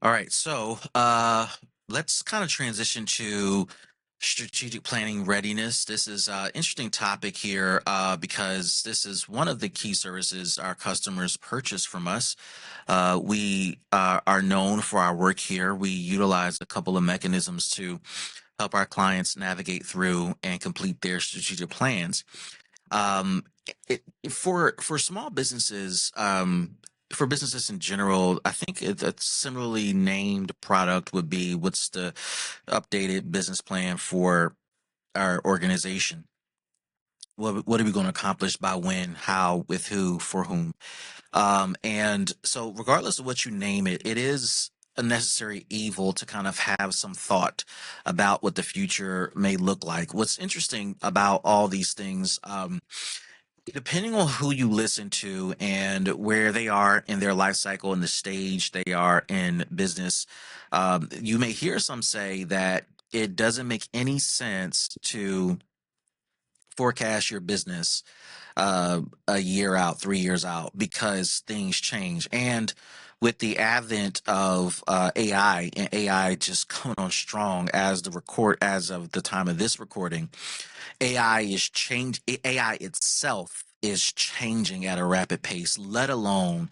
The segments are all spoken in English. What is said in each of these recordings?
All right, so let's kind of transition to strategic planning readiness. This is an interesting topic here because this is one of the key services our customers purchase from us. We are known for our work here. We utilize a couple of mechanisms to help our clients navigate through and complete their strategic plans. Um, for small businesses, for businesses in general, I think a similarly named product would be what's the updated business plan for our organization. What are we going to accomplish by when, how, with who, for whom? And so, regardless of what you name it, it is a necessary evil to kind of have some thought about what the future may look like. What's interesting about all these things, depending on who you listen to and where they are in their life cycle and the stage they are in business, you may hear some say that it doesn't make any sense to forecast your business a year out, 3 years out, because things change. And with the advent of AI and AI just coming on strong as of the time of this recording, AI itself is changing at a rapid pace, let alone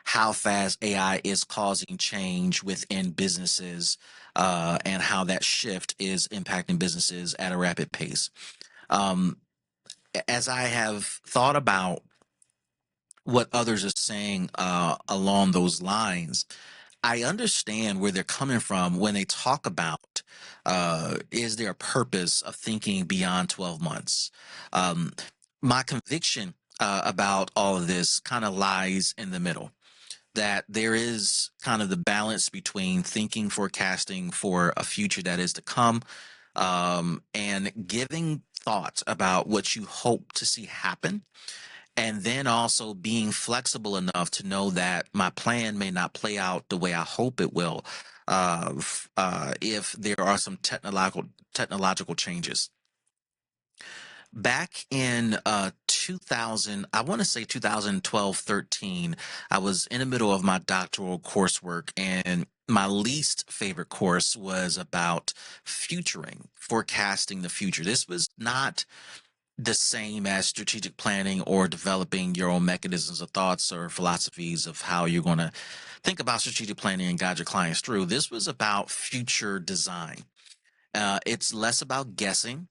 how fast AI is causing change within businesses, and how that shift is impacting businesses at a rapid pace. Um, as I have thought about what others are saying along those lines, I understand where they're coming from when they talk about is there a purpose of thinking beyond 12 months? Um, my conviction about all of this kind of lies in the middle, that there is kind of the balance between thinking, forecasting for a future that is to come, and giving thoughts about what you hope to see happen, and then also being flexible enough to know that my plan may not play out the way I hope it will, if there are some technological changes. Back in 2000, I want to say 2012, 13, I was in the middle of my doctoral coursework, and my least favorite course was about futuring, forecasting the future. This was not the same as strategic planning or developing your own mechanisms of thoughts or philosophies of how you're going to think about strategic planning and guide your clients through. This was about future design. It's less about guessing.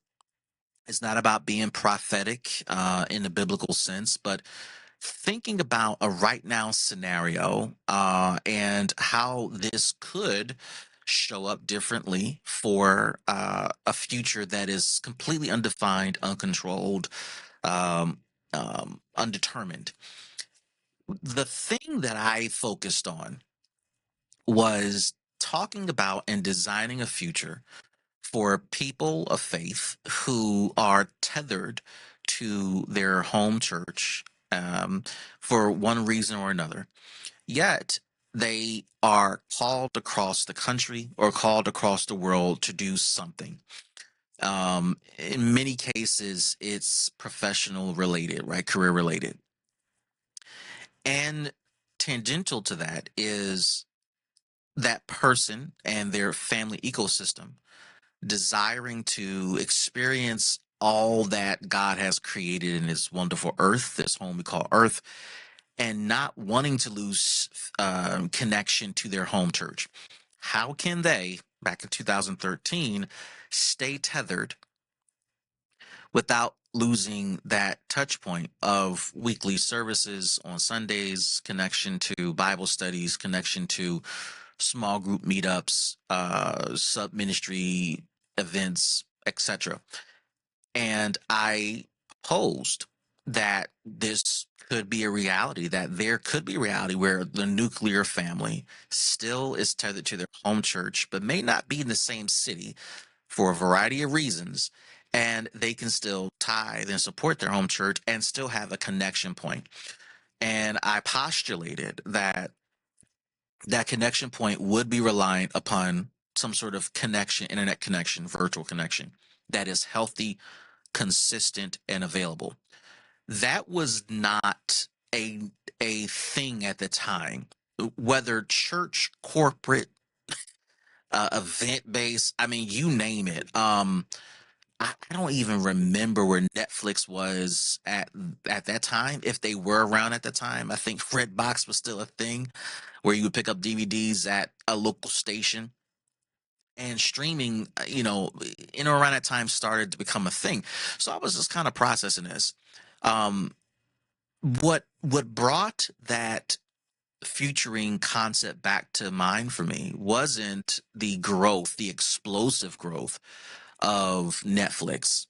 It's not about being prophetic in the biblical sense, but thinking about a right now scenario and how this could show up differently for a future that is completely undefined, uncontrolled, um, undetermined. The thing that I focused on was talking about and designing a future for people of faith who are tethered to their home church, um, for one reason or another. Yet they are called across the country or called across the world to do something. In many cases, it's professional related, right? Career related. And tangential to that is that person and their family ecosystem desiring to experience all that God has created in this wonderful earth, this home we call earth, and not wanting to lose connection to their home church. How can they, back in 2013, stay tethered without losing that touch point of weekly services on Sundays, connection to Bible studies, connection to small group meetups, sub ministry events, etc.? And I posed that this could be a reality, that there could be a reality where the nuclear family still is tethered to their home church, but may not be in the same city for a variety of reasons. And they can still tithe and support their home church and still have a connection point. And I postulated that that connection point would be reliant upon some sort of connection, internet connection, virtual connection that is healthy, consistent, and available. That was not a thing at the time. Whether church, corporate, event based. I mean, you name it. I don't even remember where Netflix was at that time. If they were around at the time, I think Redbox was still a thing where you would pick up DVDs at a local station. And streaming, in or around that time started to become a thing. So I was just kind of processing this. Um, what brought that featuring concept back to mind for me wasn't the growth, the explosive growth of Netflix,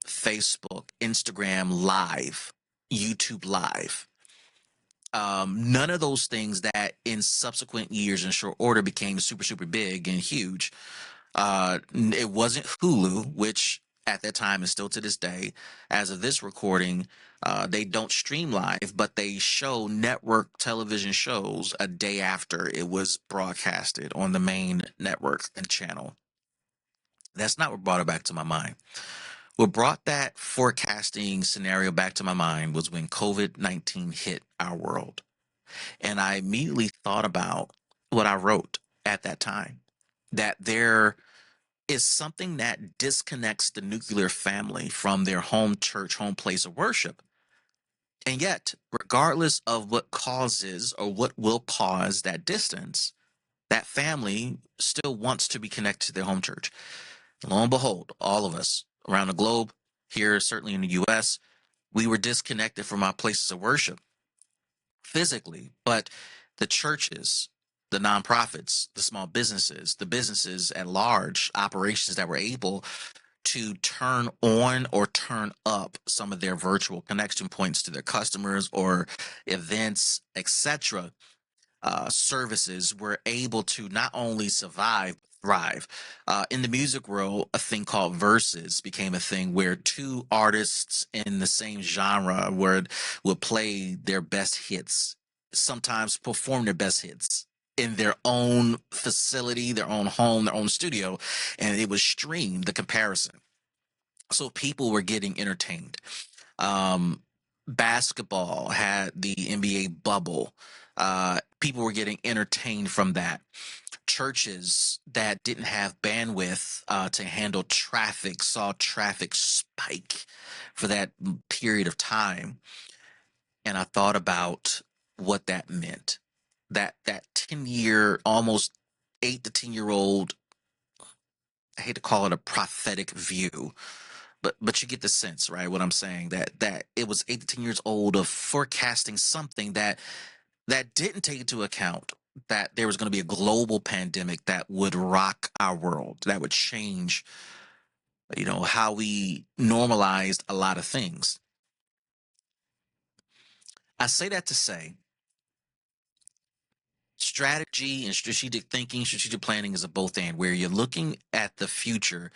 Facebook, Instagram Live, YouTube Live. None of those things that in subsequent years in short order became super, super big and huge. It wasn't Hulu, which at that time and still to this day, as of this recording, they don't stream live, but they show network television shows a day after it was broadcasted on the main network and channel. That's not what brought it back to my mind. What brought that forecasting scenario back to my mind was when COVID-19 hit our world. And I immediately thought about what I wrote at that time, that there is something that disconnects the nuclear family from their home church, home place of worship. And yet, regardless of what causes or what will cause that distance, that family still wants to be connected to their home church. Lo and behold, all of us around the globe, here, certainly in the US, we were disconnected from our places of worship physically, but the churches, the nonprofits, the small businesses, the businesses at large, operations that were able to turn on or turn up some of their virtual connection points to their customers or events, etc., services were able to not only survive but thrive. In the music world, a thing called verses became a thing where two artists in the same genre would play their best hits, sometimes perform their best hits in their own facility, their own home, their own studio, and it was streamed, the comparison. So people were getting entertained. Um, Basketball had the NBA bubble. People were getting entertained from that. Churches that didn't have bandwidth to handle traffic saw traffic spike for that period of time. And I thought about what that meant. That 10-year, almost 8 to 10 year old, I hate to call it a prophetic view, but you get the sense, right? What I'm saying, that it was 8 to 10 years old of forecasting something that didn't take into account that there was going to be a global pandemic that would rock our world, that would change, how we normalized a lot of things. I say that to say strategy and strategic thinking, strategic planning is a both and, where you're looking at the future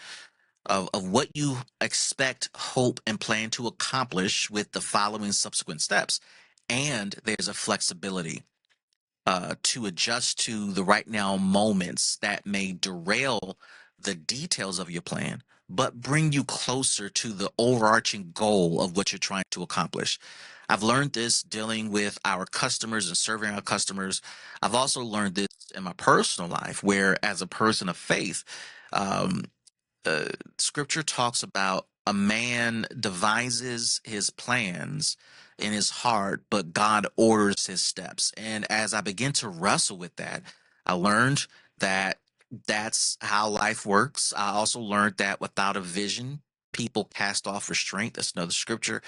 of what you expect, hope, and plan to accomplish with the following subsequent steps. And there's a flexibility to adjust to the right now moments that may derail the details of your plan, but bring you closer to the overarching goal of what you're trying to accomplish. I've learned this dealing with our customers and serving our customers. I've also learned this in my personal life, where as a person of faith, um, scripture talks about a man devises his plans in his heart, but God orders his steps. And as I begin to wrestle with that, I learned that that's how life works. I also learned that without a vision, people cast off restraint. That's another scripture.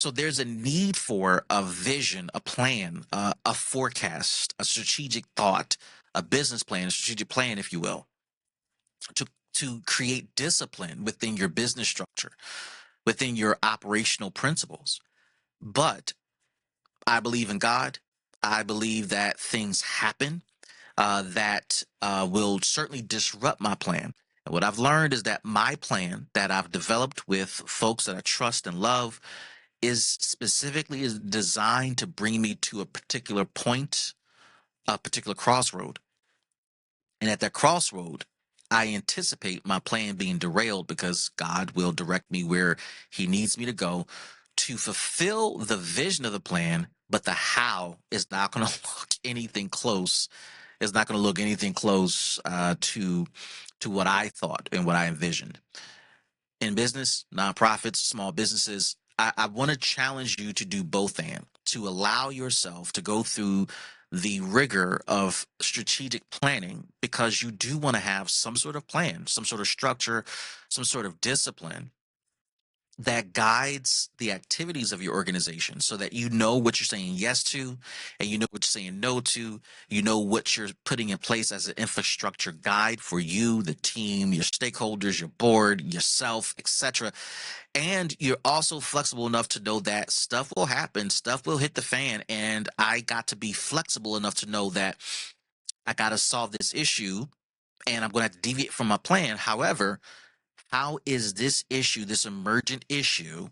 So there's a need for a vision, a plan, a forecast, a strategic thought, a business plan, a strategic plan, if you will, to create discipline within your business structure, within your operational principles. But I believe in God. I believe that things happen that will certainly disrupt my plan. And what I've learned is that my plan that I've developed with folks that I trust and love is specifically is designed to bring me to a particular point, a particular crossroad. And at that crossroad, I anticipate my plan being derailed because God will direct me where He needs me to go to fulfill the vision of the plan, but the how is not going to look anything close is not going to look anything close to what I thought and what I envisioned. In business, nonprofits, small businesses, I want to challenge you to do both and to allow yourself to go through the rigor of strategic planning because you do want to have some sort of plan, some sort of structure, some sort of discipline that guides the activities of your organization so that you know what you're saying yes to and you know what you're saying no to. You know what you're putting in place as an infrastructure guide for you, the team, your stakeholders, your board, yourself, etc. And you're also flexible enough to know that stuff will happen, stuff will hit the fan, and I got to be flexible enough to know that I got to solve this issue and I'm going to have to deviate from my plan. However, how is this issue, this emergent issue,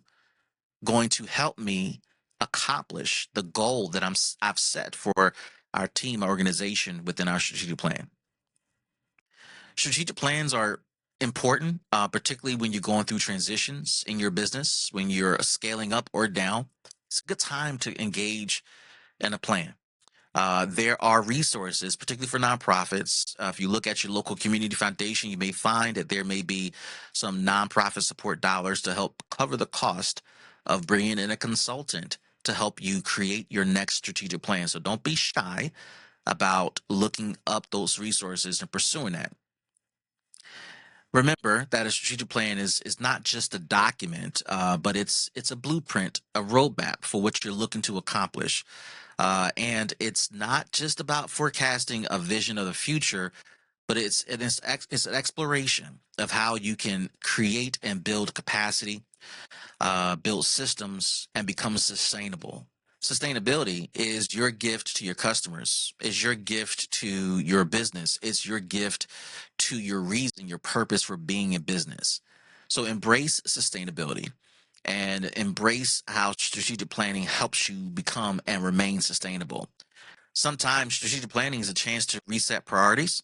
going to help me accomplish the goal that I've set for our team, our organization within our strategic plan? Strategic plans are important, particularly when you're going through transitions in your business, when you're scaling up or down. It's a good time to engage in a plan. There are resources, particularly for nonprofits. If you look at your local community foundation, you may find that there may be some nonprofit support dollars to help cover the cost of bringing in a consultant to help you create your next strategic plan. So don't be shy about looking up those resources and pursuing that. Remember that a strategic plan is not just a document, but it's a blueprint, a roadmap for what you're looking to accomplish. And it's not just about forecasting a vision of the future, but it's an exploration of how you can create and build capacity, build systems, and become sustainable. Sustainability is your gift to your customers, is your gift to your business, it's your gift to your reason, your purpose for being in business. So embrace sustainability and embrace how strategic planning helps you become and remain sustainable. Sometimes strategic planning is a chance to reset priorities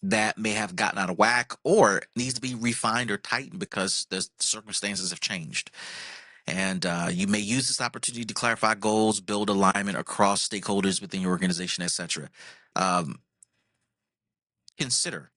that may have gotten out of whack or needs to be refined or tightened because the circumstances have changed. And you may use this opportunity to clarify goals, build alignment across stakeholders within your organization, etc. Um, consider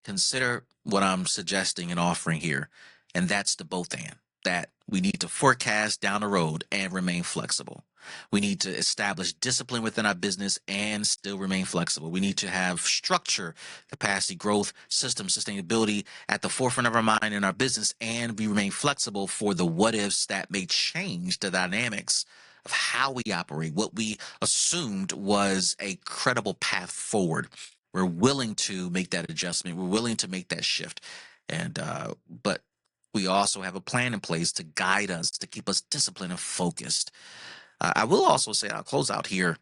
consider what I'm suggesting and offering here, and that's the both and that we need to forecast down the road and remain flexible. We need to establish discipline within our business and still remain flexible. We need to have structure, capacity, growth, system, sustainability at the forefront of our mind in our business, and we remain flexible for the what ifs that may change the dynamics of how we operate, what we assumed was a credible path forward. We're willing to make that adjustment. We're willing to make that shift. And but we also have a plan in place to guide us, to keep us disciplined and focused. I will also say, I'll close out here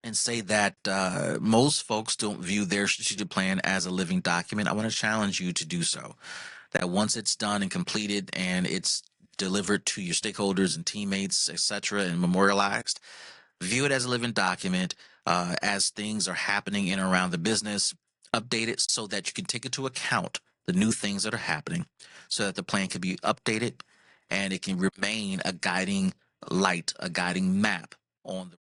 and say that most folks don't view their strategic plan as a living document. I want to challenge you to do so. That once it's done and completed and it's delivered to your stakeholders and teammates, etc., and memorialized, view it as a living document as things are happening in and around the business. Update it so that you can take into account the new things that are happening so that the plan can be updated and it can remain a guiding light, a guiding map on the